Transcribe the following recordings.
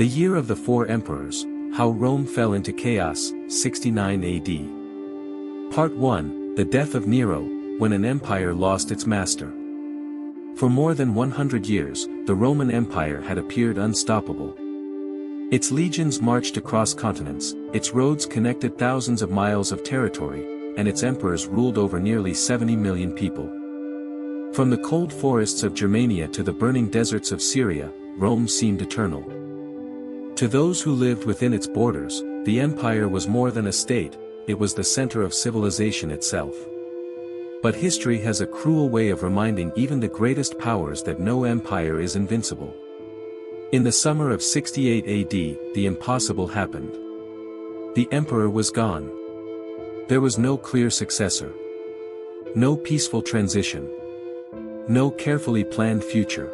The Year of the Four Emperors, How Rome Fell into Chaos, 69 AD. Part 1, The Death of Nero, When an Empire Lost Its Master. For more than 100 years, the Roman Empire had appeared unstoppable. Its legions marched across continents, its roads connected thousands of miles of territory, and its emperors ruled over nearly 70 million people. From the cold forests of Germania to the burning deserts of Syria, Rome seemed eternal. To those who lived within its borders, the empire was more than a state, it was the center of civilization itself. But history has a cruel way of reminding even the greatest powers that no empire is invincible. In the summer of 68 AD, the impossible happened. The emperor was gone. There was no clear successor. No peaceful transition. No carefully planned future.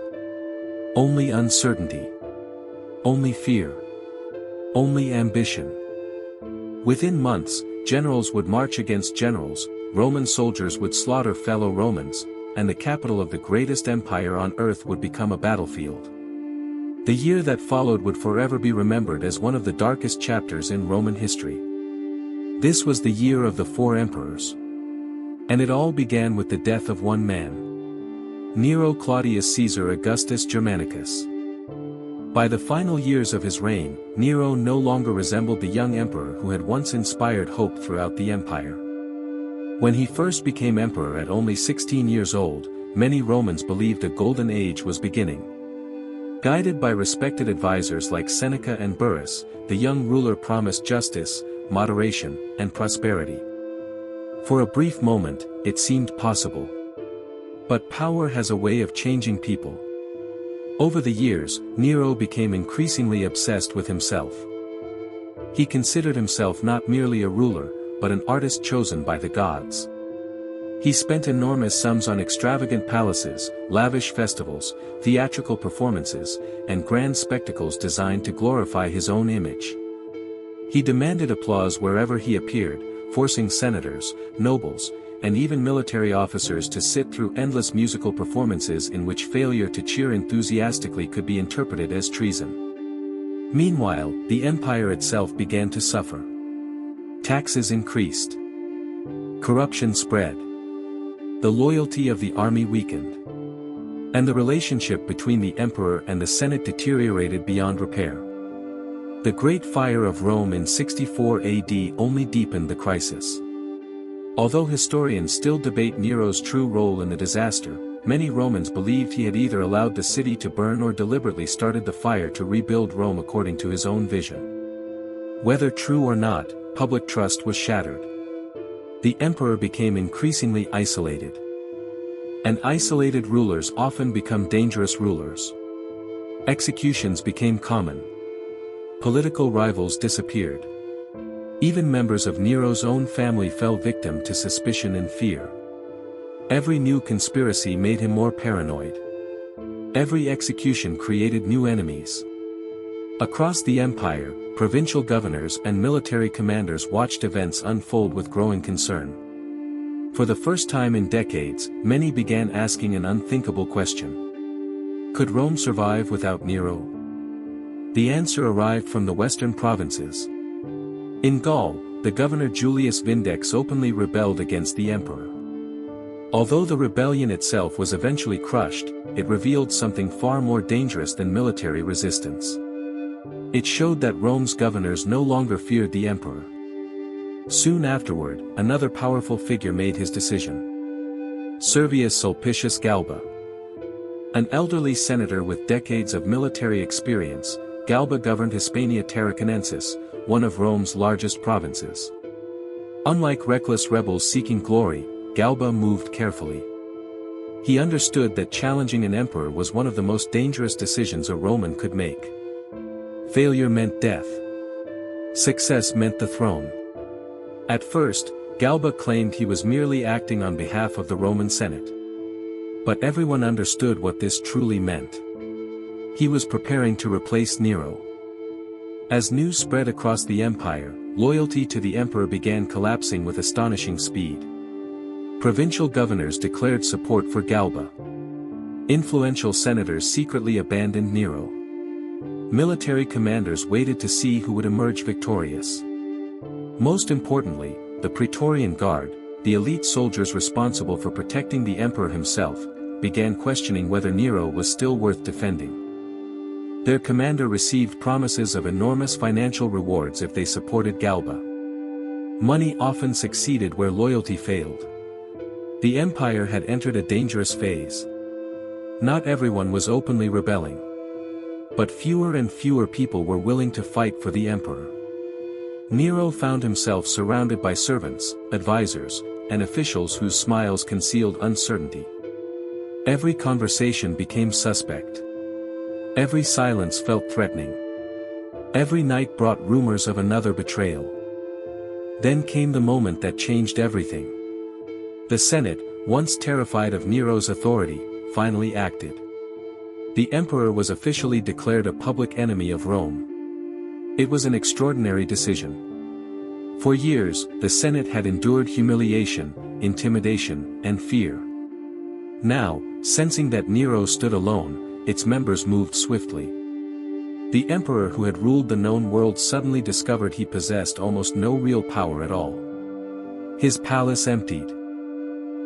Only uncertainty. Only fear. Only ambition. Within months, generals would march against generals, Roman soldiers would slaughter fellow Romans, and the capital of the greatest empire on earth would become a battlefield. The year that followed would forever be remembered as one of the darkest chapters in Roman history. This was the Year of the Four Emperors. And it all began with the death of one man. Nero Claudius Caesar Augustus Germanicus. By the final years of his reign, Nero no longer resembled the young emperor who had once inspired hope throughout the empire. When he first became emperor at only 16 years old, many Romans believed a golden age was beginning. Guided by respected advisors like Seneca and Burrus, the young ruler promised justice, moderation, and prosperity. For a brief moment, it seemed possible. But power has a way of changing people. Over the years, Nero became increasingly obsessed with himself. He considered himself not merely a ruler, but an artist chosen by the gods. He spent enormous sums on extravagant palaces, lavish festivals, theatrical performances, and grand spectacles designed to glorify his own image. He demanded applause wherever he appeared, forcing senators, nobles, and even military officers to sit through endless musical performances in which failure to cheer enthusiastically could be interpreted as treason. Meanwhile, the empire itself began to suffer. Taxes increased. Corruption spread. The loyalty of the army weakened. And the relationship between the emperor and the Senate deteriorated beyond repair. The Great Fire of Rome in 64 AD only deepened the crisis. Although historians still debate Nero's true role in the disaster, many Romans believed he had either allowed the city to burn or deliberately started the fire to rebuild Rome according to his own vision. Whether true or not, public trust was shattered. The emperor became increasingly isolated. And isolated rulers often become dangerous rulers. Executions became common. Political rivals disappeared. Even members of Nero's own family fell victim to suspicion and fear. Every new conspiracy made him more paranoid. Every execution created new enemies. Across the empire, provincial governors and military commanders watched events unfold with growing concern. For the first time in decades, many began asking an unthinkable question. Could Rome survive without Nero? The answer arrived from the western provinces. In Gaul, the governor Julius Vindex openly rebelled against the emperor. Although the rebellion itself was eventually crushed, it revealed something far more dangerous than military resistance. It showed that Rome's governors no longer feared the emperor. Soon afterward, another powerful figure made his decision. Servius Sulpicius Galba. An elderly senator with decades of military experience, Galba governed Hispania Tarraconensis, one of Rome's largest provinces. Unlike reckless rebels seeking glory, Galba moved carefully. He understood that challenging an emperor was one of the most dangerous decisions a Roman could make. Failure meant death. Success meant the throne. At first, Galba claimed he was merely acting on behalf of the Roman Senate. But everyone understood what this truly meant. He was preparing to replace Nero. As news spread across the empire, loyalty to the emperor began collapsing with astonishing speed. Provincial governors declared support for Galba. Influential senators secretly abandoned Nero. Military commanders waited to see who would emerge victorious. Most importantly, the Praetorian Guard, the elite soldiers responsible for protecting the emperor himself, began questioning whether Nero was still worth defending. Their commander received promises of enormous financial rewards if they supported Galba. Money often succeeded where loyalty failed. The empire had entered a dangerous phase. Not everyone was openly rebelling. But fewer and fewer people were willing to fight for the emperor. Nero found himself surrounded by servants, advisors, and officials whose smiles concealed uncertainty. Every conversation became suspect. Every silence felt threatening. Every night brought rumors of another betrayal. Then came the moment that changed everything. The Senate, once terrified of Nero's authority, finally acted. The emperor was officially declared a public enemy of Rome. It was an extraordinary decision. For years, the Senate had endured humiliation, intimidation, and fear. Now, sensing that Nero stood alone, its members moved swiftly. The emperor who had ruled the known world suddenly discovered he possessed almost no real power at all. His palace emptied.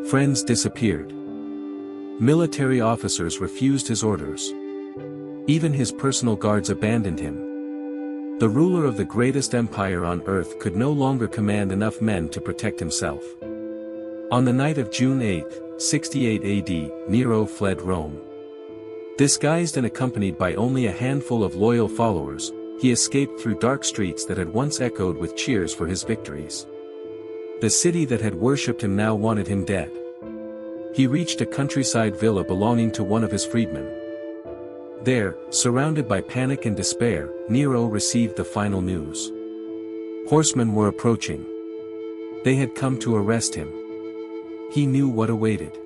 Friends disappeared. Military officers refused his orders. Even his personal guards abandoned him. The ruler of the greatest empire on earth could no longer command enough men to protect himself. On the night of June 8, 68 AD, Nero fled Rome. Disguised and accompanied by only a handful of loyal followers, he escaped through dark streets that had once echoed with cheers for his victories. The city that had worshipped him now wanted him dead. He reached a countryside villa belonging to one of his freedmen. There, surrounded by panic and despair, Nero received the final news. Horsemen were approaching. They had come to arrest him. He knew what awaited.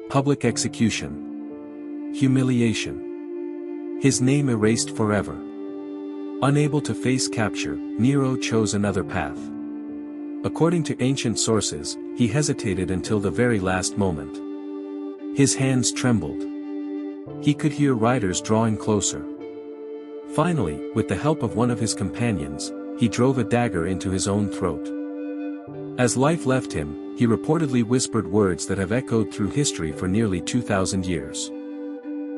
Public execution. Humiliation. His name erased forever. Unable to face capture, Nero chose another path. According to ancient sources, he hesitated until the very last moment. His hands trembled. He could hear riders drawing closer. Finally, with the help of one of his companions, he drove a dagger into his own throat. As life left him, he reportedly whispered words that have echoed through history for nearly 2,000 years.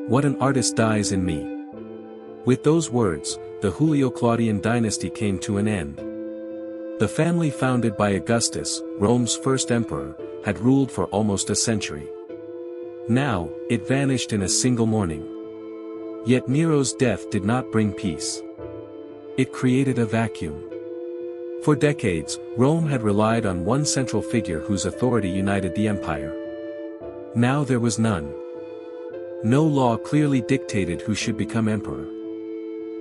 "What an artist dies in me." With those words, the Julio-Claudian dynasty came to an end. The family founded by Augustus, Rome's first emperor, had ruled for almost a century. Now, it vanished in a single morning. Yet Nero's death did not bring peace. It created a vacuum. For decades, Rome had relied on one central figure whose authority united the empire. Now there was none. No law clearly dictated who should become emperor.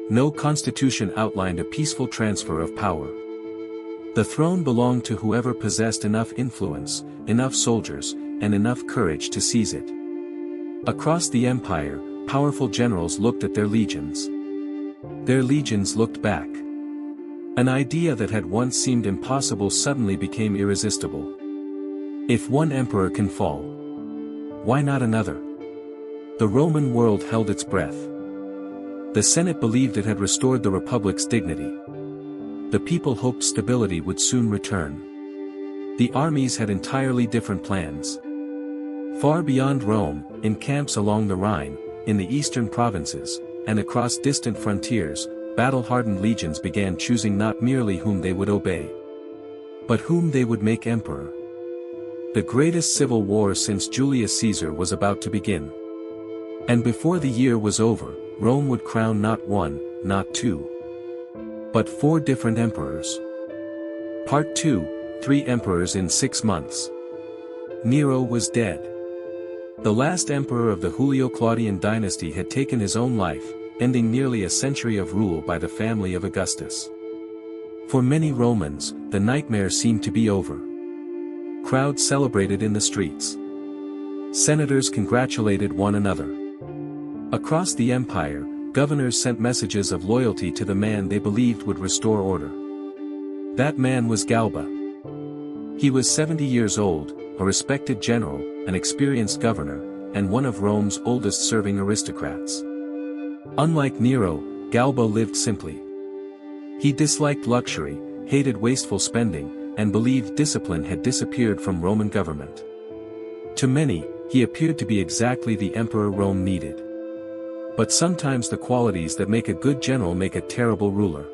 No constitution outlined a peaceful transfer of power. The throne belonged to whoever possessed enough influence, enough soldiers, and enough courage to seize it. Across the empire, powerful generals looked at their legions. Their legions looked back. An idea that had once seemed impossible suddenly became irresistible. If one emperor can fall, why not another? The Roman world held its breath. The Senate believed it had restored the Republic's dignity. The people hoped stability would soon return. The armies had entirely different plans. Far beyond Rome, in camps along the Rhine, in the eastern provinces, and across distant frontiers, battle-hardened legions began choosing not merely whom they would obey, but whom they would make emperor. The greatest civil war since Julius Caesar was about to begin. And before the year was over, Rome would crown not one, not two, but 4 different emperors. Part 2, 3 emperors in 6 months. Nero was dead. The last emperor of the Julio-Claudian dynasty had taken his own life, ending nearly a century of rule by the family of Augustus. For many Romans, the nightmare seemed to be over. Crowds celebrated in the streets. Senators congratulated one another. Across the empire, governors sent messages of loyalty to the man they believed would restore order. That man was Galba. He was 70 years old, a respected general, an experienced governor, and one of Rome's oldest serving aristocrats. Unlike Nero, Galba lived simply. He disliked luxury, hated wasteful spending, and believed discipline had disappeared from Roman government. To many, he appeared to be exactly the emperor Rome needed. But sometimes the qualities that make a good general make a terrible ruler.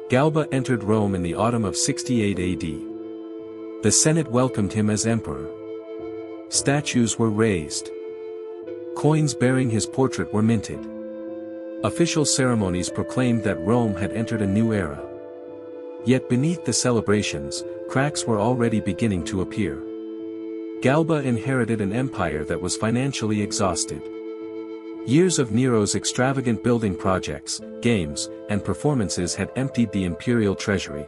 Galba entered Rome in the autumn of 68 AD. The Senate welcomed him as emperor. Statues were raised. Coins bearing his portrait were minted. Official ceremonies proclaimed that Rome had entered a new era. Yet beneath the celebrations, cracks were already beginning to appear. Galba inherited an empire that was financially exhausted. Years of Nero's extravagant building projects, games, and performances had emptied the imperial treasury.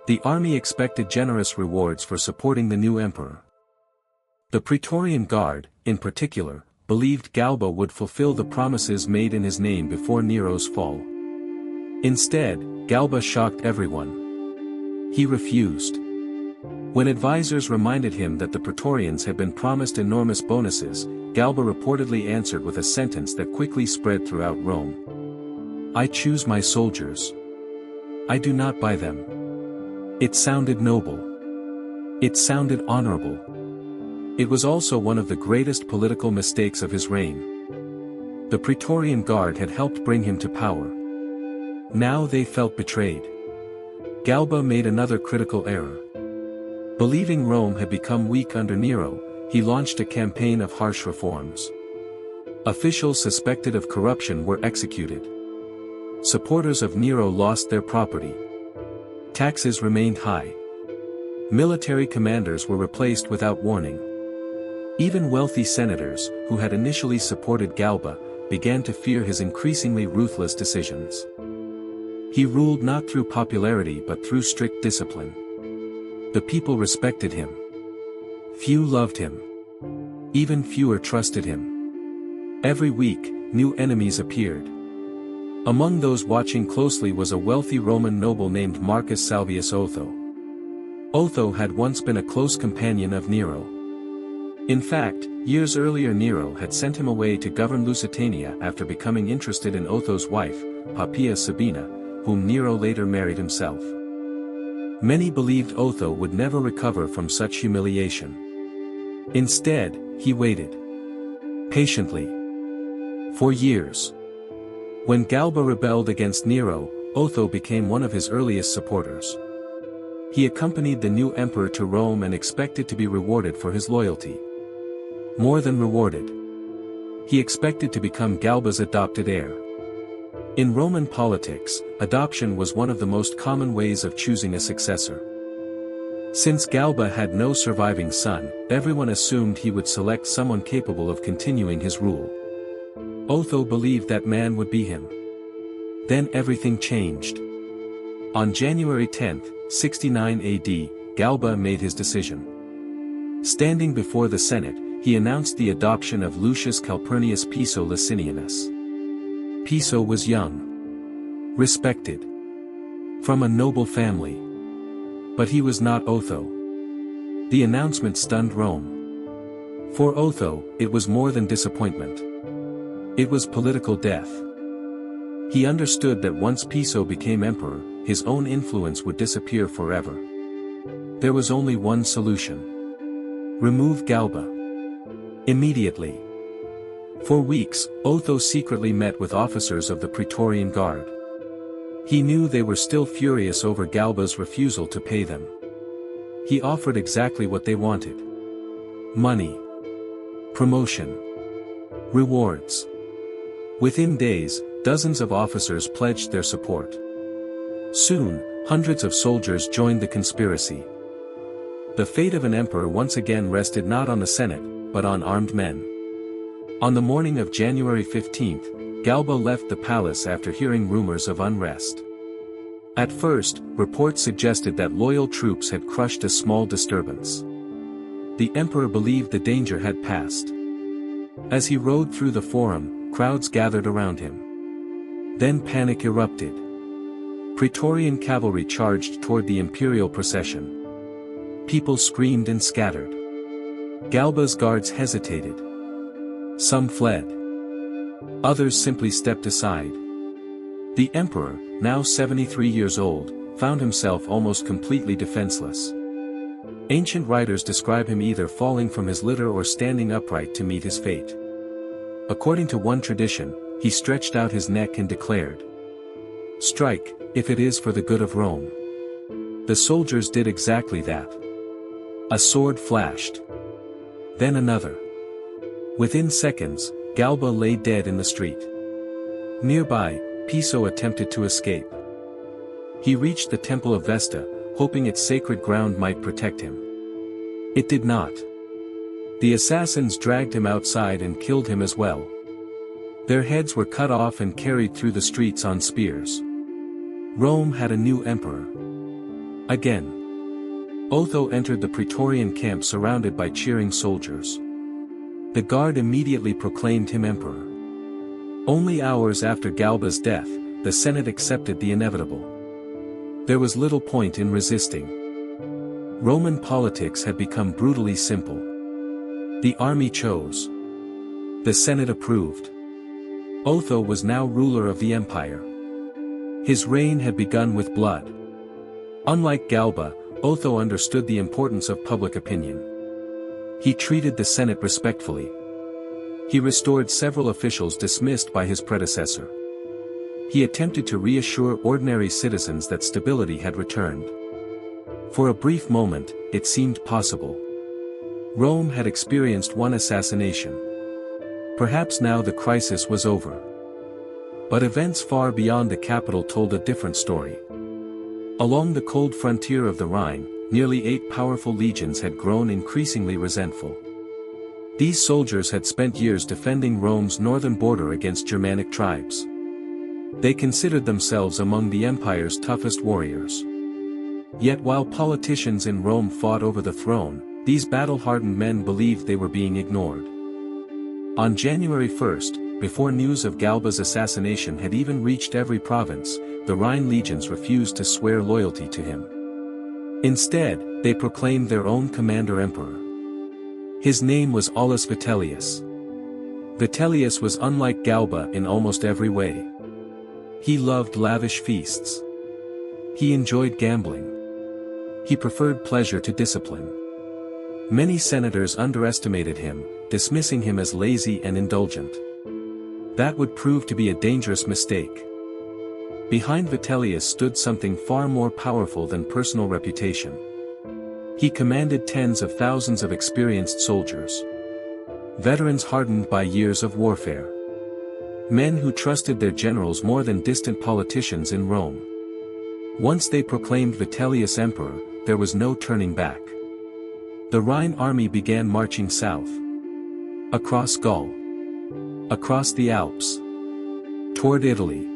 The army expected generous rewards for supporting the new emperor. The Praetorian Guard, in particular, believed Galba would fulfill the promises made in his name before Nero's fall. Instead, Galba shocked everyone. He refused. When advisors reminded him that the Praetorians had been promised enormous bonuses, Galba reportedly answered with a sentence that quickly spread throughout Rome. "I choose my soldiers. I do not buy them." It sounded noble. It sounded honorable. It was also one of the greatest political mistakes of his reign. The Praetorian Guard had helped bring him to power. Now they felt betrayed. Galba made another critical error. Believing Rome had become weak under Nero, he launched a campaign of harsh reforms. Officials suspected of corruption were executed. Supporters of Nero lost their property. Taxes remained high. Military commanders were replaced without warning. Even wealthy senators, who had initially supported Galba, began to fear his increasingly ruthless decisions. He ruled not through popularity but through strict discipline. The people respected him. Few loved him. Even fewer trusted him. Every week, new enemies appeared. Among those watching closely was a wealthy Roman noble named Marcus Salvius Otho. Otho had once been a close companion of Nero. In fact, years earlier Nero had sent him away to govern Lusitania after becoming interested in Otho's wife, Poppaea Sabina, whom Nero later married himself. Many believed Otho would never recover from such humiliation. Instead, he waited. Patiently. For years. When Galba rebelled against Nero, Otho became one of his earliest supporters. He accompanied the new emperor to Rome and expected to be rewarded for his loyalty. More than rewarded. He expected to become Galba's adopted heir. In Roman politics, adoption was one of the most common ways of choosing a successor. Since Galba had no surviving son, everyone assumed he would select someone capable of continuing his rule. Otho believed that man would be him. Then everything changed. On January 10, 69 AD, Galba made his decision. Standing before the Senate, he announced the adoption of Lucius Calpurnius Piso Licinianus. Piso was young. Respected. From a noble family. But he was not Otho. The announcement stunned Rome. For Otho, it was more than disappointment. It was political death. He understood that once Piso became emperor, his own influence would disappear forever. There was only one solution. Remove Galba. Immediately. For weeks, Otho secretly met with officers of the Praetorian Guard. He knew they were still furious over Galba's refusal to pay them. He offered exactly what they wanted. Money. Promotion. Rewards. Within days, dozens of officers pledged their support. Soon, hundreds of soldiers joined the conspiracy. The fate of an emperor once again rested not on the Senate, but on armed men. On the morning of January 15, Galba left the palace after hearing rumors of unrest. At first, reports suggested that loyal troops had crushed a small disturbance. The emperor believed the danger had passed. As he rode through the forum, crowds gathered around him. Then panic erupted. Praetorian cavalry charged toward the imperial procession. People screamed and scattered. Galba's guards hesitated. Some fled. Others simply stepped aside. The emperor, now 73 years old, found himself almost completely defenseless. Ancient writers describe him either falling from his litter or standing upright to meet his fate. According to one tradition, he stretched out his neck and declared, "Strike, if it is for the good of Rome." The soldiers did exactly that. A sword flashed. Then another. Within seconds, Galba lay dead in the street. Nearby, Piso attempted to escape. He reached the temple of Vesta, hoping its sacred ground might protect him. It did not. The assassins dragged him outside and killed him as well. Their heads were cut off and carried through the streets on spears. Rome had a new emperor. Again. Otho entered the Praetorian camp surrounded by cheering soldiers. The guard immediately proclaimed him emperor. Only hours after Galba's death, the Senate accepted the inevitable. There was little point in resisting. Roman politics had become brutally simple. The army chose. The Senate approved. Otho was now ruler of the empire. His reign had begun with blood. Unlike Galba, Otho understood the importance of public opinion. He treated the Senate respectfully. He restored several officials dismissed by his predecessor. He attempted to reassure ordinary citizens that stability had returned. For a brief moment, it seemed possible. Rome had experienced one assassination. Perhaps now the crisis was over. But events far beyond the capital told a different story. Along the cold frontier of the Rhine, nearly 8 powerful legions had grown increasingly resentful. These soldiers had spent years defending Rome's northern border against Germanic tribes. They considered themselves among the empire's toughest warriors. Yet while politicians in Rome fought over the throne, these battle-hardened men believed they were being ignored. On January 1st, before news of Galba's assassination had even reached every province, the Rhine legions refused to swear loyalty to him. Instead, they proclaimed their own commander-emperor. His name was Aulus Vitellius. Vitellius was unlike Galba in almost every way. He loved lavish feasts. He enjoyed gambling. He preferred pleasure to discipline. Many senators underestimated him, dismissing him as lazy and indulgent. That would prove to be a dangerous mistake. Behind Vitellius stood something far more powerful than personal reputation. He commanded tens of thousands of experienced soldiers. Veterans hardened by years of warfare. Men who trusted their generals more than distant politicians in Rome. Once they proclaimed Vitellius emperor, there was no turning back. The Rhine army began marching south. Across Gaul. Across the Alps. Toward Italy.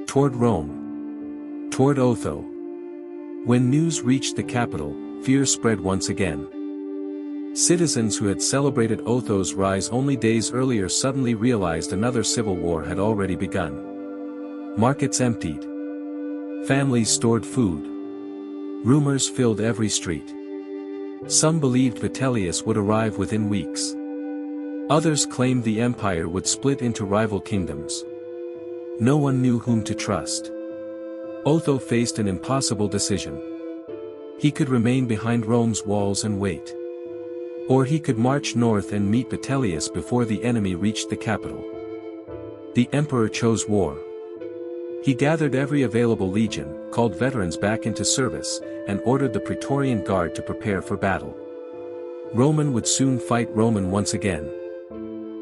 Toward Rome. Toward Otho. When news reached the capital, fear spread once again. Citizens who had celebrated Otho's rise only days earlier suddenly realized another civil war had already begun. Markets emptied. Families stored food. Rumors filled every street. Some believed Vitellius would arrive within weeks. Others claimed the empire would split into rival kingdoms. No one knew whom to trust. Otho faced an impossible decision. He could remain behind Rome's walls and wait. Or he could march north and meet Vitellius before the enemy reached the capital. The emperor chose war. He gathered every available legion, called veterans back into service, and ordered the Praetorian Guard to prepare for battle. Roman would soon fight Roman once again.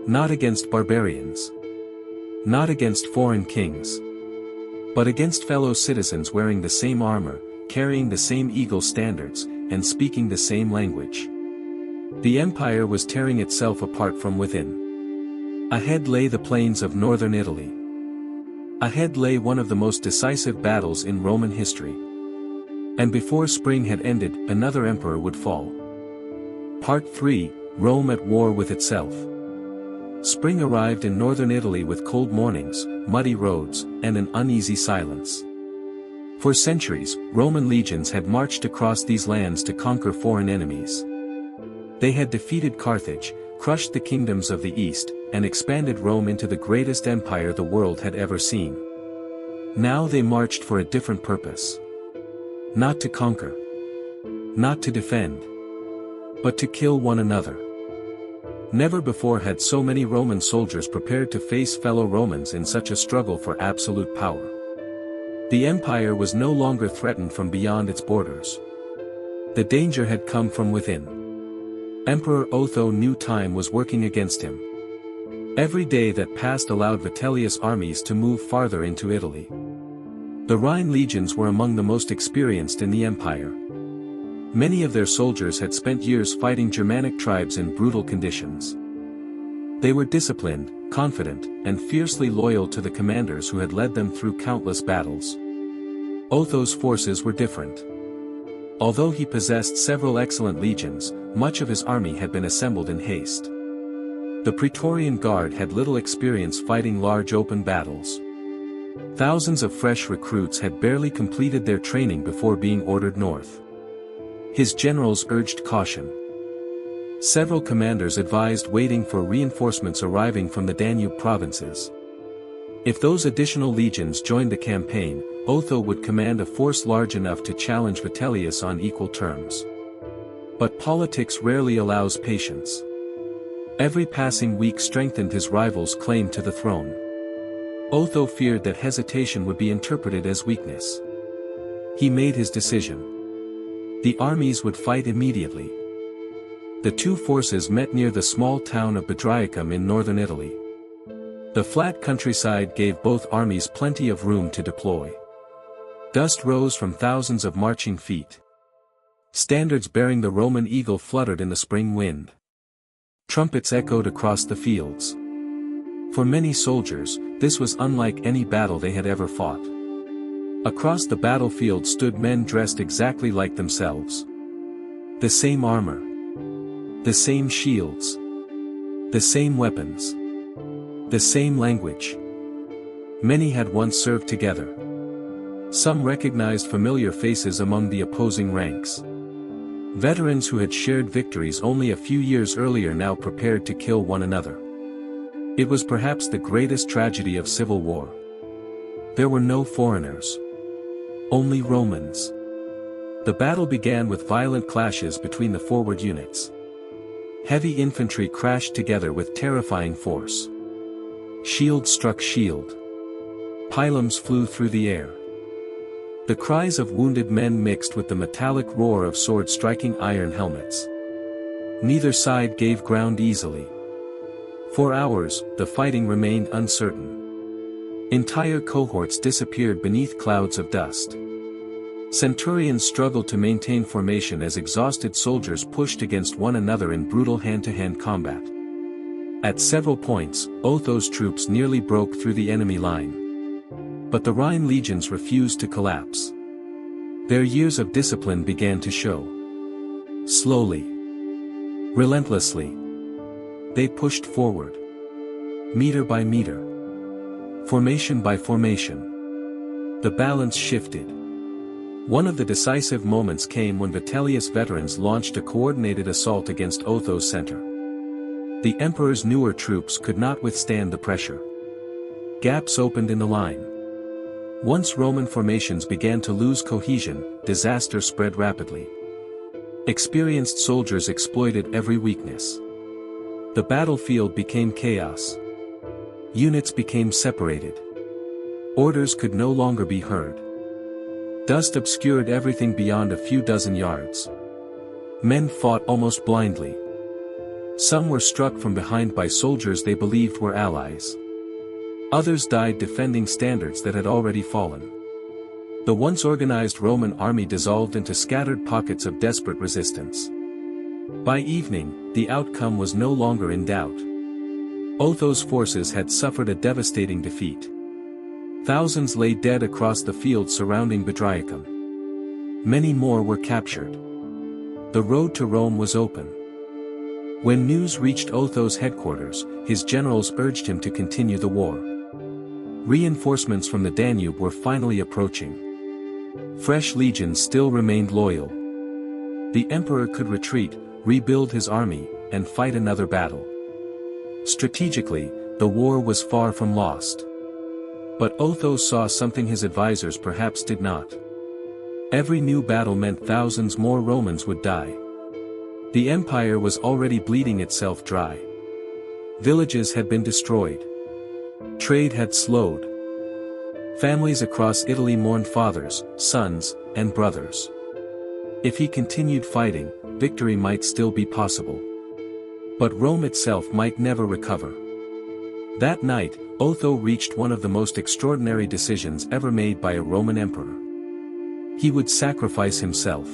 Not against barbarians. Not against foreign kings. But against fellow citizens wearing the same armor, carrying the same eagle standards, and speaking the same language. The empire was tearing itself apart from within. Ahead lay the plains of northern Italy. Ahead lay one of the most decisive battles in Roman history. And before spring had ended, another emperor would fall. Part 3, Rome at war with itself. Spring arrived in northern Italy with cold mornings, muddy roads, and an uneasy silence. For centuries, Roman legions had marched across these lands to conquer foreign enemies. They had defeated Carthage, crushed the kingdoms of the East, and expanded Rome into the greatest empire the world had ever seen. Now they marched for a different purpose. Not to conquer. Not to defend. But to kill one another. Never before had so many Roman soldiers prepared to face fellow Romans in such a struggle for absolute power. The empire was no longer threatened from beyond its borders. The danger had come from within. Emperor Otho knew time was working against him. Every day that passed allowed Vitellius' armies to move farther into Italy. The Rhine legions were among the most experienced in the empire. Many of their soldiers had spent years fighting Germanic tribes in brutal conditions. They were disciplined, confident, and fiercely loyal to the commanders who had led them through countless battles. Otho's forces were different. Although he possessed several excellent legions, much of his army had been assembled in haste. The Praetorian Guard had little experience fighting large open battles. Thousands of fresh recruits had barely completed their training before being ordered north. His generals urged caution. Several commanders advised waiting for reinforcements arriving from the Danube provinces. If those additional legions joined the campaign, Otho would command a force large enough to challenge Vitellius on equal terms. But politics rarely allows patience. Every passing week strengthened his rival's claim to the throne. Otho feared that hesitation would be interpreted as weakness. He made his decision. The armies would fight immediately. The two forces met near the small town of Bedriacum in northern Italy. The flat countryside gave both armies plenty of room to deploy. Dust rose from thousands of marching feet. Standards bearing the Roman eagle fluttered in the spring wind. Trumpets echoed across the fields. For many soldiers, this was unlike any battle they had ever fought. Across the battlefield stood men dressed exactly like themselves. The same armor. The same shields. The same weapons. The same language. Many had once served together. Some recognized familiar faces among the opposing ranks. Veterans who had shared victories only a few years earlier now prepared to kill one another. It was perhaps the greatest tragedy of civil war. There were no foreigners. Only Romans. The battle began with violent clashes between the forward units. Heavy infantry crashed together with terrifying force. Shield struck shield. Pylons flew through the air. The cries of wounded men mixed with the metallic roar of swords striking iron helmets. Neither side gave ground easily. For hours, the fighting remained uncertain. Entire cohorts disappeared beneath clouds of dust. Centurions struggled to maintain formation as exhausted soldiers pushed against one another in brutal hand-to-hand combat. At several points, Otho's troops nearly broke through the enemy line. But the Rhine legions refused to collapse. Their years of discipline began to show. Slowly. Relentlessly. They pushed forward. Meter by meter. Formation by formation. The balance shifted. One of the decisive moments came when Vitellius' veterans launched a coordinated assault against Otho's center. The emperor's newer troops could not withstand the pressure. Gaps opened in the line. Once Roman formations began to lose cohesion, disaster spread rapidly. Experienced soldiers exploited every weakness. The battlefield became chaos. Units became separated. Orders could no longer be heard. Dust obscured everything beyond a few dozen yards. Men fought almost blindly. Some were struck from behind by soldiers they believed were allies. Others died defending standards that had already fallen. The once organized Roman army dissolved into scattered pockets of desperate resistance. By evening, the outcome was no longer in doubt. Otho's forces had suffered a devastating defeat. Thousands lay dead across the fields surrounding Bedriacum. Many more were captured. The road to Rome was open. When news reached Otho's headquarters, his generals urged him to continue the war. Reinforcements from the Danube were finally approaching. Fresh legions still remained loyal. The emperor could retreat, rebuild his army, and fight another battle. Strategically, the war was far from lost. But Otho saw something his advisors perhaps did not. Every new battle meant thousands more Romans would die. The empire was already bleeding itself dry. Villages had been destroyed. Trade had slowed. Families across Italy mourned fathers, sons, and brothers. If he continued fighting, victory might still be possible. But Rome itself might never recover. That night, Otho reached one of the most extraordinary decisions ever made by a Roman emperor. He would sacrifice himself.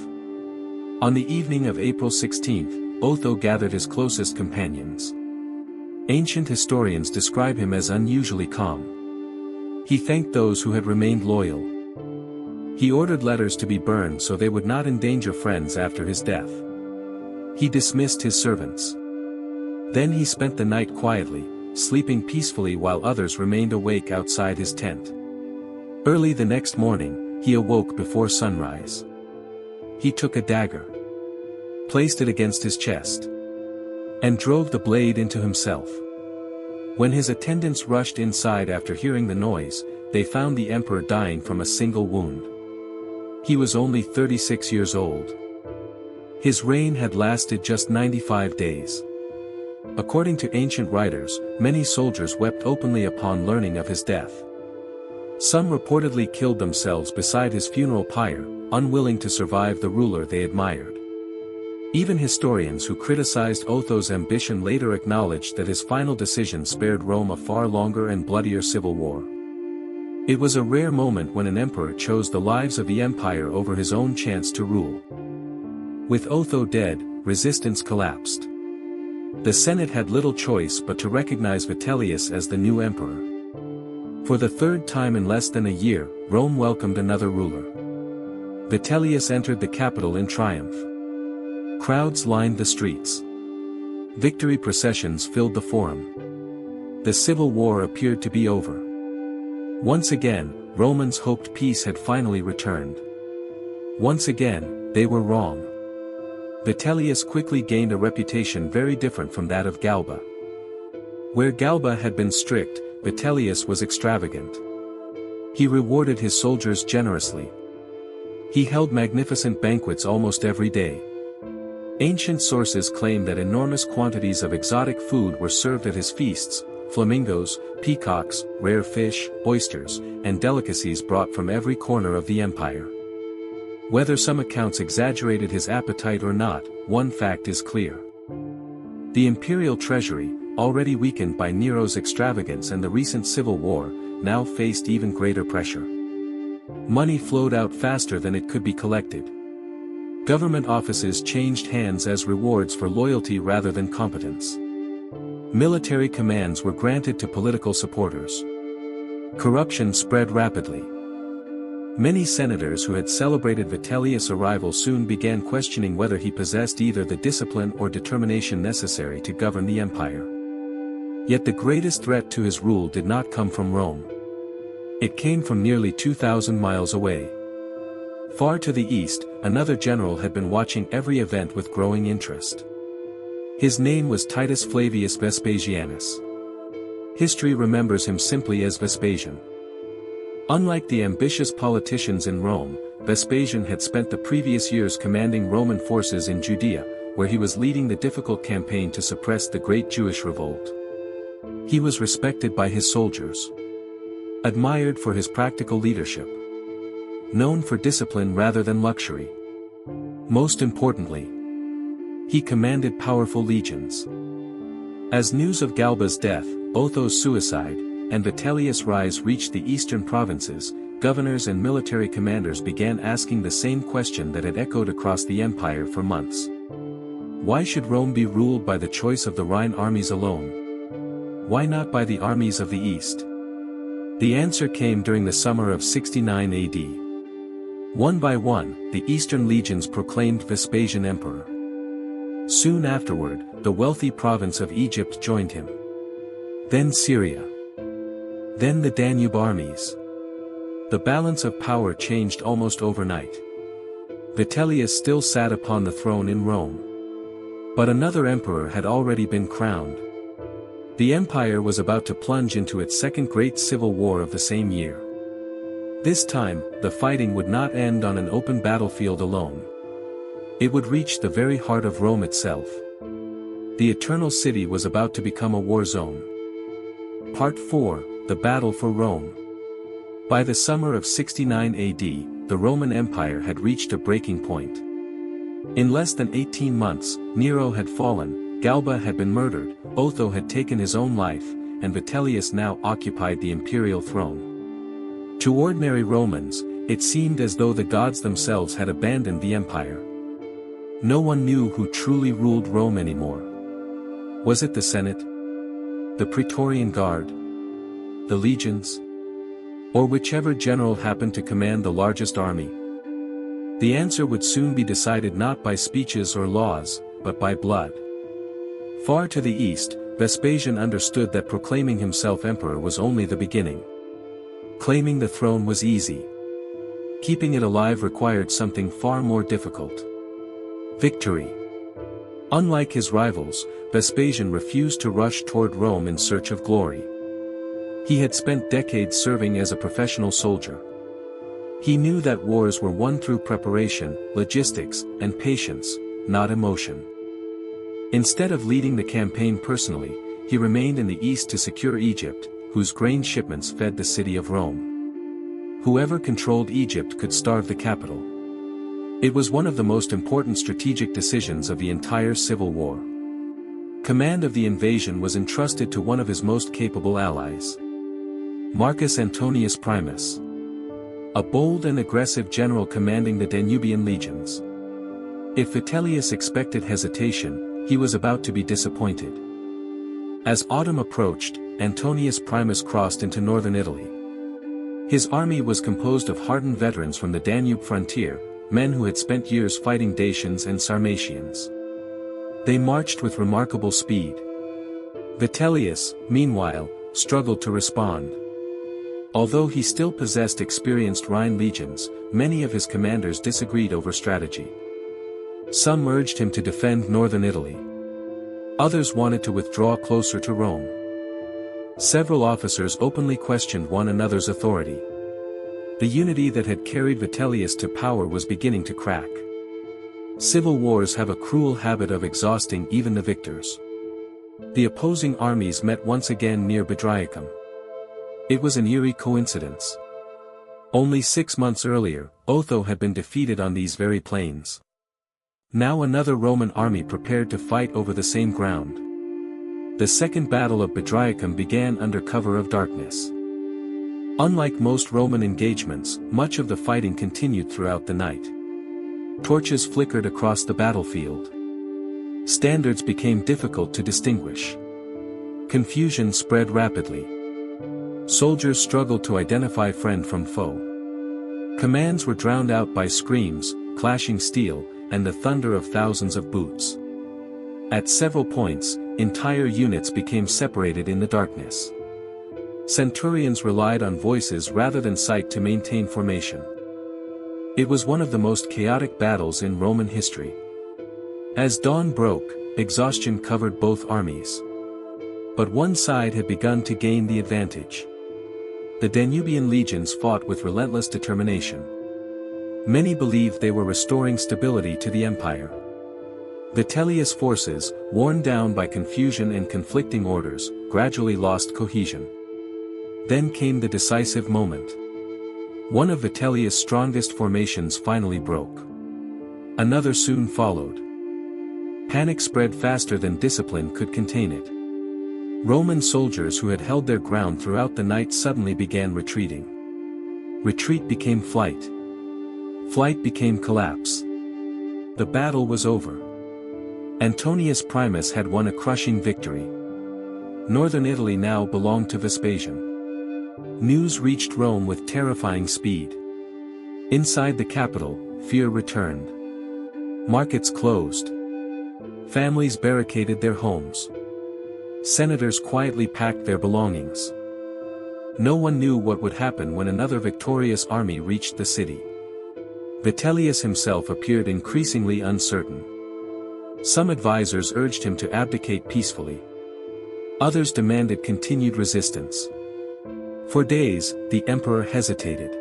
On the evening of April 16, Otho gathered his closest companions. Ancient historians describe him as unusually calm. He thanked those who had remained loyal. He ordered letters to be burned so they would not endanger friends after his death. He dismissed his servants. Then he spent the night quietly, sleeping peacefully while others remained awake outside his tent. Early the next morning, he awoke before sunrise. He took a dagger, placed it against his chest, and drove the blade into himself. When his attendants rushed inside after hearing the noise, they found the emperor dying from a single wound. He was only 36 years old. His reign had lasted just 95 days. According to ancient writers, many soldiers wept openly upon learning of his death. Some reportedly killed themselves beside his funeral pyre, unwilling to survive the ruler they admired. Even historians who criticized Otho's ambition later acknowledged that his final decision spared Rome a far longer and bloodier civil war. It was a rare moment when an emperor chose the lives of the empire over his own chance to rule. With Otho dead, resistance collapsed. The Senate had little choice but to recognize Vitellius as the new emperor. For the third time in less than a year, Rome welcomed another ruler. Vitellius entered the capital in triumph. Crowds lined the streets. Victory processions filled the forum. The civil war appeared to be over. Once again, Romans hoped peace had finally returned. Once again, they were wrong. Vitellius quickly gained a reputation very different from that of Galba. Where Galba had been strict, Vitellius was extravagant. He rewarded his soldiers generously. He held magnificent banquets almost every day. Ancient sources claim that enormous quantities of exotic food were served at his feasts: flamingos, peacocks, rare fish, oysters, and delicacies brought from every corner of the empire. Whether some accounts exaggerated his appetite or not, one fact is clear. The imperial treasury, already weakened by Nero's extravagance and the recent civil war, now faced even greater pressure. Money flowed out faster than it could be collected. Government offices changed hands as rewards for loyalty rather than competence. Military commands were granted to political supporters. Corruption spread rapidly. Many senators who had celebrated Vitellius' arrival soon began questioning whether he possessed either the discipline or determination necessary to govern the empire. Yet the greatest threat to his rule did not come from Rome. It came from nearly 2,000 miles away. Far to the east, another general had been watching every event with growing interest. His name was Titus Flavius Vespasianus. History remembers him simply as Vespasian. Unlike the ambitious politicians in Rome, Vespasian had spent the previous years commanding Roman forces in Judea, where he was leading the difficult campaign to suppress the great Jewish revolt. He was respected by his soldiers, admired for his practical leadership, known for discipline rather than luxury. Most importantly, he commanded powerful legions. As news of Galba's death, Otho's suicide, and Vitellius' rise reached the eastern provinces, governors and military commanders began asking the same question that had echoed across the empire for months. Why should Rome be ruled by the choice of the Rhine armies alone? Why not by the armies of the east? The answer came during the summer of 69 AD. One by one, the eastern legions proclaimed Vespasian emperor. Soon afterward, the wealthy province of Egypt joined him. Then Syria. Then the Danube armies. The balance of power changed almost overnight. Vitellius still sat upon the throne in Rome. But another emperor had already been crowned. The empire was about to plunge into its second great civil war of the same year. This time, the fighting would not end on an open battlefield alone. It would reach the very heart of Rome itself. The Eternal City was about to become a war zone. Part 4, The Battle for Rome. By the summer of 69 AD, the Roman Empire had reached a breaking point. In less than 18 months, Nero had fallen, Galba had been murdered, Otho had taken his own life, and Vitellius now occupied the imperial throne. To ordinary Romans, it seemed as though the gods themselves had abandoned the empire. No one knew who truly ruled Rome anymore. Was it the Senate? The Praetorian Guard? The legions? Or whichever general happened to command the largest army? The answer would soon be decided not by speeches or laws, but by blood. Far to the east, Vespasian understood that proclaiming himself emperor was only the beginning. Claiming the throne was easy. Keeping it alive required something far more difficult. Victory. Unlike his rivals, Vespasian refused to rush toward Rome in search of glory. He had spent decades serving as a professional soldier. He knew that wars were won through preparation, logistics, and patience, not emotion. Instead of leading the campaign personally, he remained in the east to secure Egypt, whose grain shipments fed the city of Rome. Whoever controlled Egypt could starve the capital. It was one of the most important strategic decisions of the entire civil war. Command of the invasion was entrusted to one of his most capable allies, Marcus Antonius Primus, a bold and aggressive general commanding the Danubian legions. If Vitellius expected hesitation, he was about to be disappointed. As autumn approached, Antonius Primus crossed into northern Italy. His army was composed of hardened veterans from the Danube frontier, men who had spent years fighting Dacians and Sarmatians. They marched with remarkable speed. Vitellius, meanwhile, struggled to respond. Although he still possessed experienced Rhine legions, many of his commanders disagreed over strategy. Some urged him to defend northern Italy. Others wanted to withdraw closer to Rome. Several officers openly questioned one another's authority. The unity that had carried Vitellius to power was beginning to crack. Civil wars have a cruel habit of exhausting even the victors. The opposing armies met once again near Bedriacum. It was an eerie coincidence. Only 6 months earlier, Otho had been defeated on these very plains. Now another Roman army prepared to fight over the same ground. The Second Battle of Bedriacum began under cover of darkness. Unlike most Roman engagements, much of the fighting continued throughout the night. Torches flickered across the battlefield. Standards became difficult to distinguish. Confusion spread rapidly. Soldiers struggled to identify friend from foe. Commands were drowned out by screams, clashing steel, and the thunder of thousands of boots. At several points, entire units became separated in the darkness. Centurions relied on voices rather than sight to maintain formation. It was one of the most chaotic battles in Roman history. As dawn broke, exhaustion covered both armies. But one side had begun to gain the advantage. The Danubian legions fought with relentless determination. Many believed they were restoring stability to the empire. Vitellius' forces, worn down by confusion and conflicting orders, gradually lost cohesion. Then came the decisive moment. One of Vitellius' strongest formations finally broke. Another soon followed. Panic spread faster than discipline could contain it. Roman soldiers who had held their ground throughout the night suddenly began retreating. Retreat became flight. Flight became collapse. The battle was over. Antonius Primus had won a crushing victory. Northern Italy now belonged to Vespasian. News reached Rome with terrifying speed. Inside the capital, fear returned. Markets closed. Families barricaded their homes. Senators quietly packed their belongings. No one knew what would happen when another victorious army reached the city. Vitellius himself appeared increasingly uncertain. Some advisors urged him to abdicate peacefully. Others demanded continued resistance. For days, the emperor hesitated.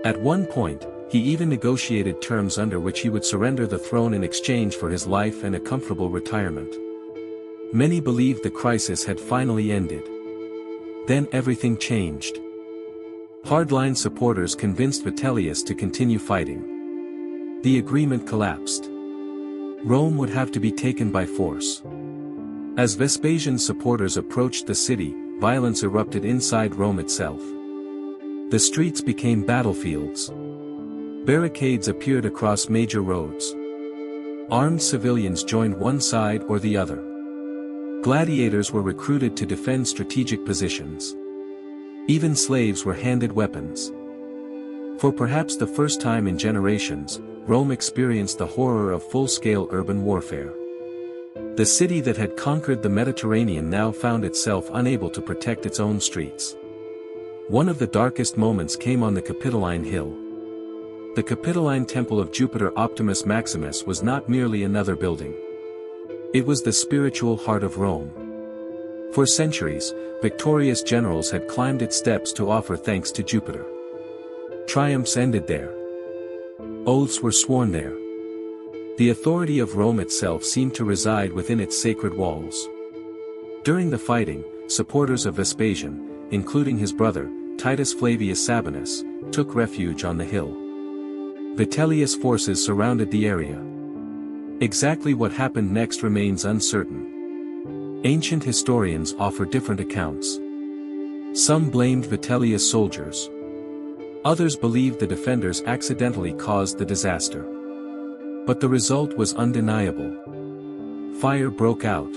At one point, he even negotiated terms under which he would surrender the throne in exchange for his life and a comfortable retirement. Many believed the crisis had finally ended. Then everything changed. Hardline supporters convinced Vitellius to continue fighting. The agreement collapsed. Rome would have to be taken by force. As Vespasian's supporters approached the city, violence erupted inside Rome itself. The streets became battlefields. Barricades appeared across major roads. Armed civilians joined one side or the other. Gladiators were recruited to defend strategic positions. Even slaves were handed weapons. For perhaps the first time in generations, Rome experienced the horror of full-scale urban warfare. The city that had conquered the Mediterranean now found itself unable to protect its own streets. One of the darkest moments came on the Capitoline Hill. The Capitoline Temple of Jupiter Optimus Maximus was not merely another building. It was the spiritual heart of Rome. For centuries, victorious generals had climbed its steps to offer thanks to Jupiter. Triumphs ended there. Oaths were sworn there. The authority of Rome itself seemed to reside within its sacred walls. During the fighting, supporters of Vespasian, including his brother, Titus Flavius Sabinus, took refuge on the hill. Vitellius' forces surrounded the area. Exactly what happened next remains uncertain. Ancient historians offer different accounts. Some blamed Vitellius' soldiers. Others believed the defenders accidentally caused the disaster. But the result was undeniable. Fire broke out.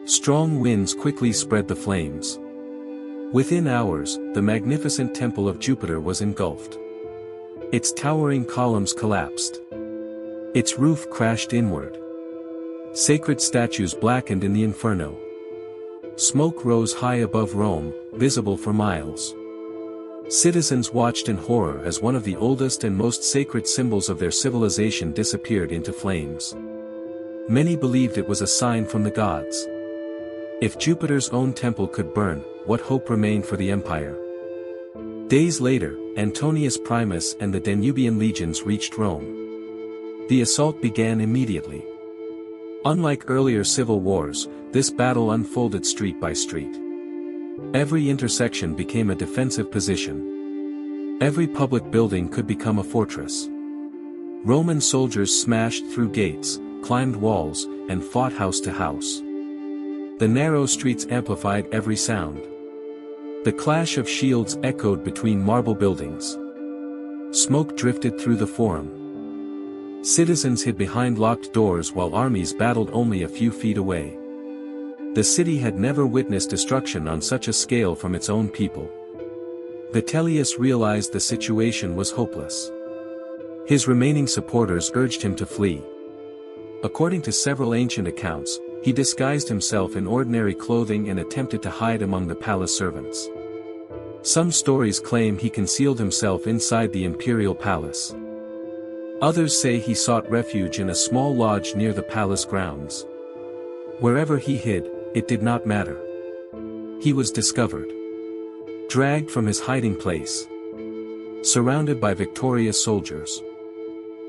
Strong winds quickly spread the flames. Within hours, the magnificent temple of Jupiter was engulfed. Its towering columns collapsed. Its roof crashed inward. Sacred statues blackened in the inferno. Smoke rose high above Rome, visible for miles. Citizens watched in horror as one of the oldest and most sacred symbols of their civilization disappeared into flames. Many believed it was a sign from the gods. If Jupiter's own temple could burn, what hope remained for the empire? Days later, Antonius Primus and the Danubian legions reached Rome. The assault began immediately. Unlike earlier civil wars, this battle unfolded street by street. Every intersection became a defensive position. Every public building could become a fortress. Roman soldiers smashed through gates, climbed walls, and fought house to house. The narrow streets amplified every sound. The clash of shields echoed between marble buildings. Smoke drifted through the forum. Citizens hid behind locked doors while armies battled only a few feet away. The city had never witnessed destruction on such a scale from its own people. Vitellius realized the situation was hopeless. His remaining supporters urged him to flee. According to several ancient accounts, he disguised himself in ordinary clothing and attempted to hide among the palace servants. Some stories claim he concealed himself inside the imperial palace. Others say he sought refuge in a small lodge near the palace grounds. Wherever he hid, it did not matter. He was discovered. Dragged from his hiding place. Surrounded by victorious soldiers.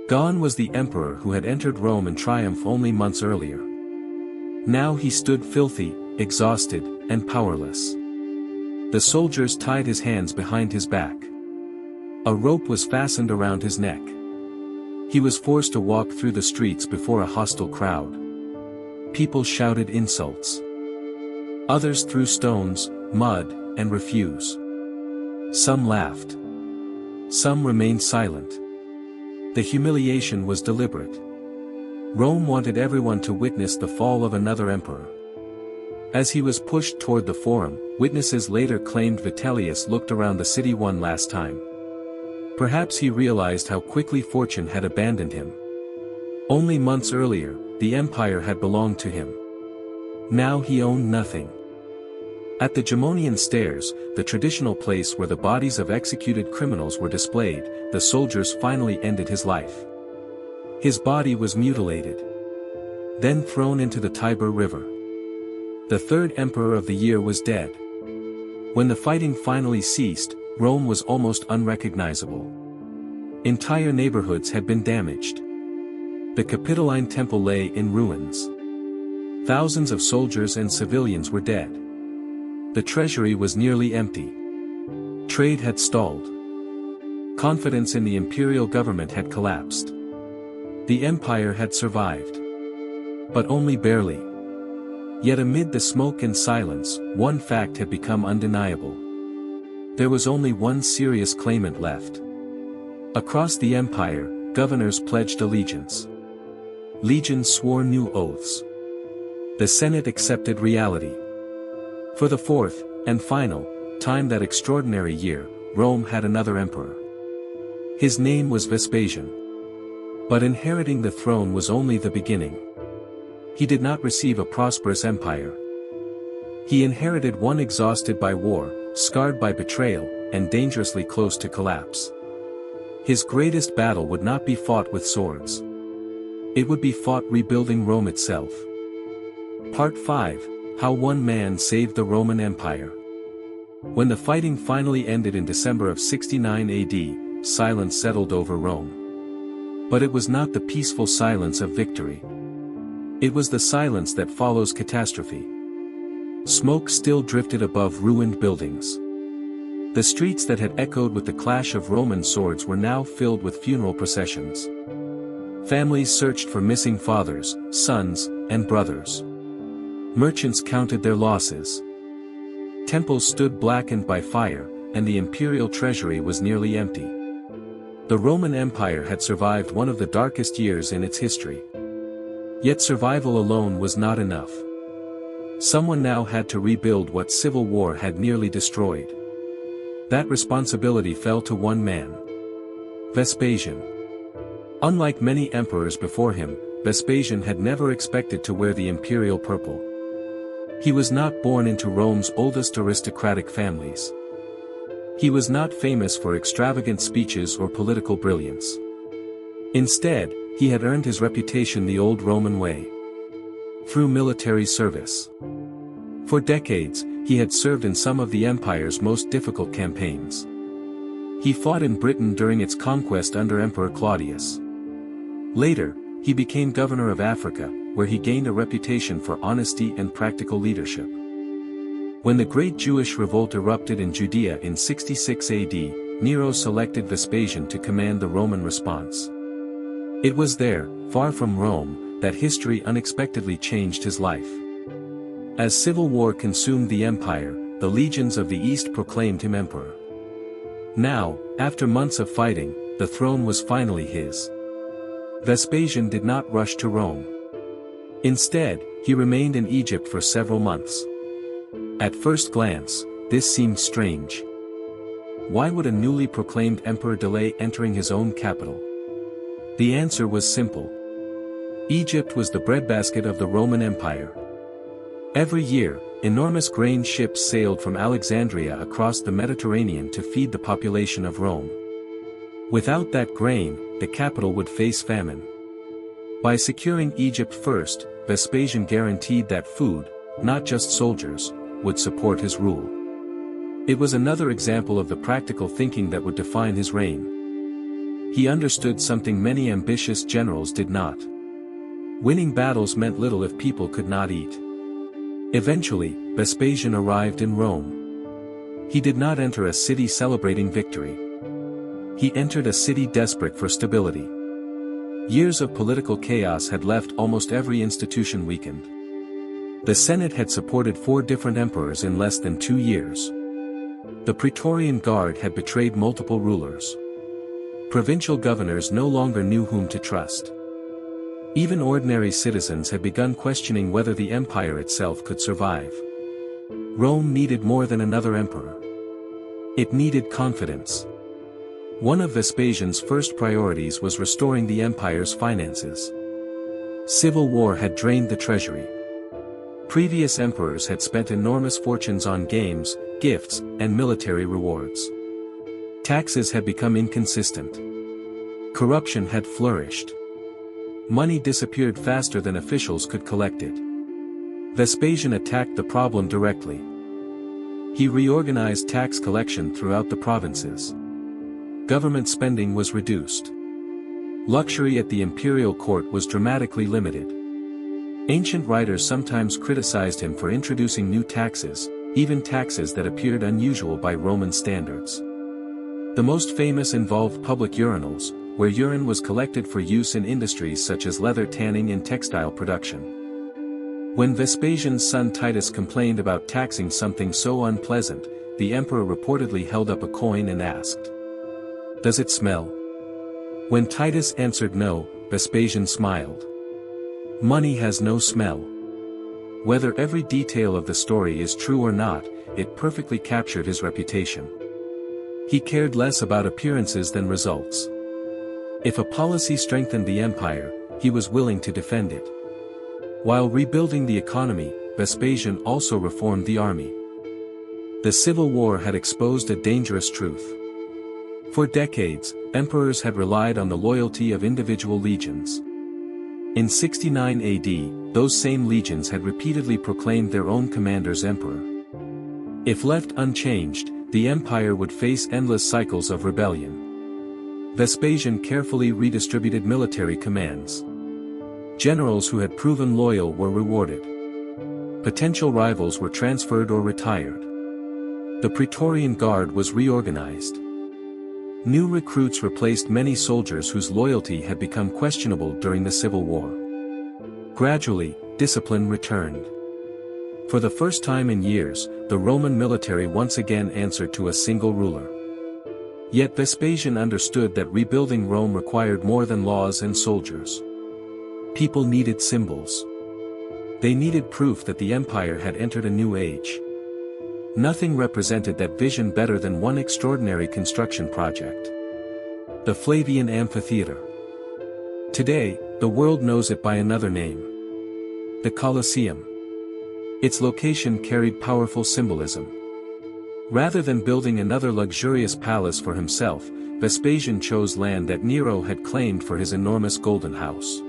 Gone was the emperor who had entered Rome in triumph only months earlier. Now he stood filthy, exhausted, and powerless. The soldiers tied his hands behind his back. A rope was fastened around his neck. He was forced to walk through the streets before a hostile crowd. People shouted insults. Others threw stones, mud, and refuse. Some laughed. Some remained silent. The humiliation was deliberate. Rome wanted everyone to witness the fall of another emperor. As he was pushed toward the forum, witnesses later claimed Vitellius looked around the city one last time. Perhaps he realized how quickly fortune had abandoned him. Only months earlier, the empire had belonged to him. Now he owned nothing. At the Gemonian stairs, the traditional place where the bodies of executed criminals were displayed, the soldiers finally ended his life. His body was mutilated. Then thrown into the Tiber River. The third emperor of the year was dead. When the fighting finally ceased, Rome was almost unrecognizable. Entire neighborhoods had been damaged. The Capitoline Temple lay in ruins. Thousands of soldiers and civilians were dead. The treasury was nearly empty. Trade had stalled. Confidence in the imperial government had collapsed. The empire had survived. But only barely. Yet amid the smoke and silence, one fact had become undeniable. There was only one serious claimant left. Across the empire, governors pledged allegiance. Legions swore new oaths. The Senate accepted reality. For the fourth, and final, time that extraordinary year, Rome had another emperor. His name was Vespasian. But inheriting the throne was only the beginning. He did not receive a prosperous empire. He inherited one exhausted by war, scarred by betrayal, and dangerously close to collapse. His greatest battle would not be fought with swords. It would be fought rebuilding Rome itself. Part 5, How One Man Saved the Roman Empire. When the fighting finally ended in December of 69 AD, silence settled over Rome. But it was not the peaceful silence of victory. It was the silence that follows catastrophe. Smoke still drifted above ruined buildings. The streets that had echoed with the clash of Roman swords were now filled with funeral processions. Families searched for missing fathers, sons, and brothers. Merchants counted their losses. Temples stood blackened by fire, and the imperial treasury was nearly empty. The Roman Empire had survived one of the darkest years in its history. Yet survival alone was not enough. Someone now had to rebuild what civil war had nearly destroyed. That responsibility fell to one man. Vespasian. Unlike many emperors before him, Vespasian had never expected to wear the imperial purple. He was not born into Rome's oldest aristocratic families. He was not famous for extravagant speeches or political brilliance. Instead, he had earned his reputation the old Roman way. Through military service. For decades, he had served in some of the empire's most difficult campaigns. He fought in Britain during its conquest under Emperor Claudius. Later, he became governor of Africa, where he gained a reputation for honesty and practical leadership. When the Great Jewish Revolt erupted in Judea in 66 AD, Nero selected Vespasian to command the Roman response. It was there, far from Rome, that history unexpectedly changed his life. As civil war consumed the empire, the legions of the East proclaimed him emperor. Now, after months of fighting, the throne was finally his. Vespasian did not rush to Rome. Instead, he remained in Egypt for several months. At first glance, this seemed strange. Why would a newly proclaimed emperor delay entering his own capital? The answer was simple. Egypt was the breadbasket of the Roman Empire. Every year, enormous grain ships sailed from Alexandria across the Mediterranean to feed the population of Rome. Without that grain, the capital would face famine. By securing Egypt first, Vespasian guaranteed that food, not just soldiers, would support his rule. It was another example of the practical thinking that would define his reign. He understood something many ambitious generals did not. Winning battles meant little if people could not eat. Eventually, Vespasian arrived in Rome. He did not enter a city celebrating victory. He entered a city desperate for stability. Years of political chaos had left almost every institution weakened. The Senate had supported 4 different emperors in less than 2 years. The Praetorian Guard had betrayed multiple rulers. Provincial governors no longer knew whom to trust. Even ordinary citizens had begun questioning whether the empire itself could survive. Rome needed more than another emperor. It needed confidence. One of Vespasian's first priorities was restoring the empire's finances. Civil war had drained the treasury. Previous emperors had spent enormous fortunes on games, gifts, and military rewards. Taxes had become inconsistent. Corruption had flourished. Money disappeared faster than officials could collect it. Vespasian attacked the problem directly. He reorganized tax collection throughout the provinces. Government spending was reduced. Luxury at the imperial court was dramatically limited. Ancient writers sometimes criticized him for introducing new taxes, even taxes that appeared unusual by Roman standards. The most famous involved public urinals, where urine was collected for use in industries such as leather tanning and textile production. When Vespasian's son Titus complained about taxing something so unpleasant, the emperor reportedly held up a coin and asked, "Does it smell?" When Titus answered no, Vespasian smiled. Money has no smell. Whether every detail of the story is true or not, it perfectly captured his reputation. He cared less about appearances than results. If a policy strengthened the empire, he was willing to defend it. While rebuilding the economy, Vespasian also reformed the army. The civil war had exposed a dangerous truth. For decades, emperors had relied on the loyalty of individual legions. In 69 AD, those same legions had repeatedly proclaimed their own commanders emperor. If left unchanged, the empire would face endless cycles of rebellion. Vespasian carefully redistributed military commands. Generals who had proven loyal were rewarded. Potential rivals were transferred or retired. The Praetorian Guard was reorganized. New recruits replaced many soldiers whose loyalty had become questionable during the Civil War. Gradually, discipline returned. For the first time in years, the Roman military once again answered to a single ruler. Yet Vespasian understood that rebuilding Rome required more than laws and soldiers. People needed symbols. They needed proof that the empire had entered a new age. Nothing represented that vision better than one extraordinary construction project: the Flavian Amphitheater. Today, the world knows it by another name: the Colosseum. Its location carried powerful symbolism. Rather than building another luxurious palace for himself, Vespasian chose land that Nero had claimed for his enormous golden house.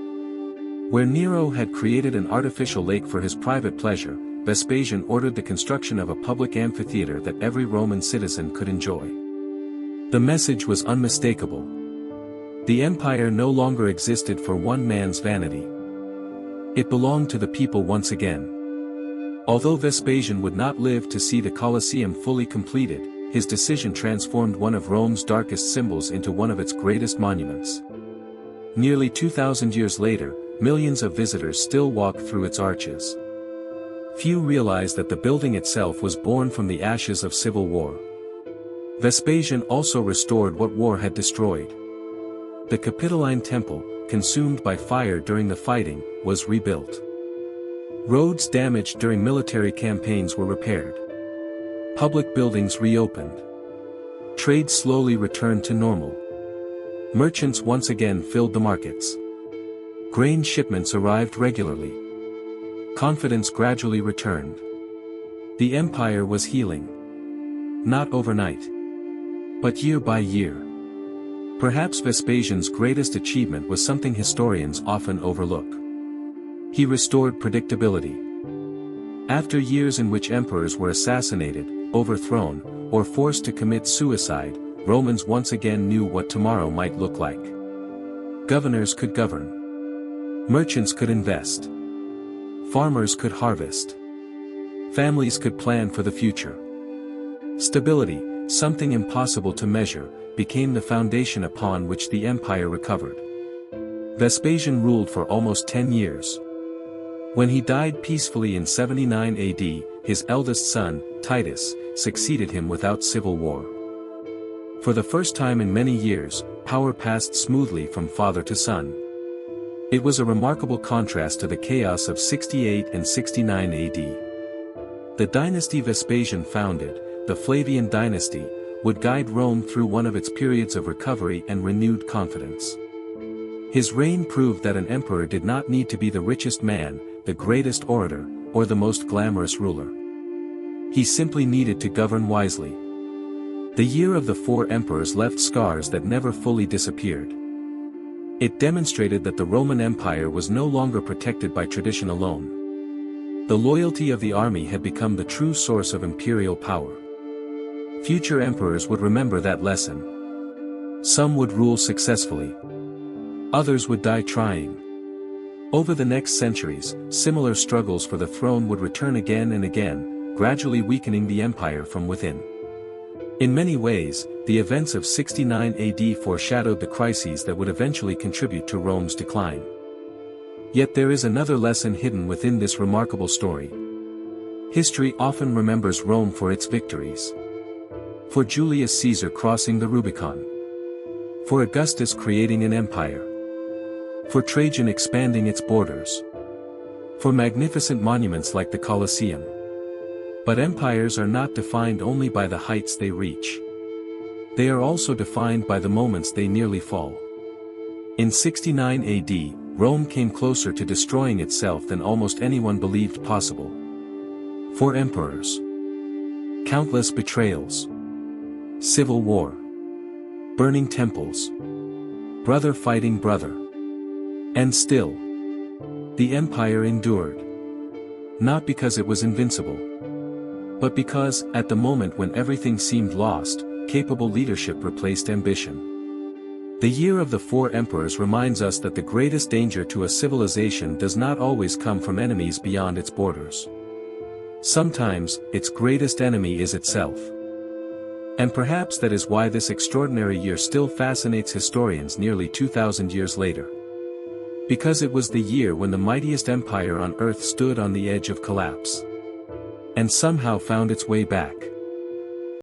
Where Nero had created an artificial lake for his private pleasure, Vespasian ordered the construction of a public amphitheater that every Roman citizen could enjoy. The message was unmistakable. The empire no longer existed for one man's vanity. It belonged to the people once again. Although Vespasian would not live to see the Colosseum fully completed, his decision transformed one of Rome's darkest symbols into one of its greatest monuments. Nearly 2,000 years later, millions of visitors still walk through its arches. Few realize that the building itself was born from the ashes of civil war. Vespasian also restored what war had destroyed. The Capitoline Temple, consumed by fire during the fighting, was rebuilt. Roads damaged during military campaigns were repaired. Public buildings reopened. Trade slowly returned to normal. Merchants once again filled the markets. Grain shipments arrived regularly. Confidence gradually returned. The empire was healing. Not overnight, but year by year. Perhaps Vespasian's greatest achievement was something historians often overlook. He restored predictability. After years in which emperors were assassinated, overthrown, or forced to commit suicide, Romans once again knew what tomorrow might look like. Governors could govern. Merchants could invest. Farmers could harvest. Families could plan for the future. Stability, something impossible to measure, became the foundation upon which the empire recovered. Vespasian ruled for almost 10 years. When he died peacefully in 79 AD, his eldest son, Titus, succeeded him without civil war. For the first time in many years, power passed smoothly from father to son. It was a remarkable contrast to the chaos of 68 and 69 AD. The dynasty Vespasian founded, the Flavian dynasty, would guide Rome through one of its periods of recovery and renewed confidence. His reign proved that an emperor did not need to be the richest man, the greatest orator, or the most glamorous ruler. He simply needed to govern wisely. The year of the 4 emperors left scars that never fully disappeared. It demonstrated that the Roman Empire was no longer protected by tradition alone. The loyalty of the army had become the true source of imperial power. Future emperors would remember that lesson. Some would rule successfully. Others would die trying. Over the next centuries, similar struggles for the throne would return again and again, gradually weakening the empire from within. In many ways, the events of 69 AD foreshadowed the crises that would eventually contribute to Rome's decline. Yet there is another lesson hidden within this remarkable story. History often remembers Rome for its victories. For Julius Caesar crossing the Rubicon. For Augustus creating an empire. For Trajan expanding its borders. For magnificent monuments like the Colosseum. But empires are not defined only by the heights they reach. They are also defined by the moments they nearly fall. In 69 AD, Rome came closer to destroying itself than almost anyone believed possible. 4 emperors. Countless betrayals. Civil war. Burning temples. Brother fighting brother. And still, the empire endured. Not because it was invincible. But because, at the moment when everything seemed lost, capable leadership replaced ambition. The year of the 4 emperors reminds us that the greatest danger to a civilization does not always come from enemies beyond its borders. Sometimes, its greatest enemy is itself. And perhaps that is why this extraordinary year still fascinates historians nearly 2,000 years later. Because it was the year when the mightiest empire on earth stood on the edge of collapse. And somehow found its way back.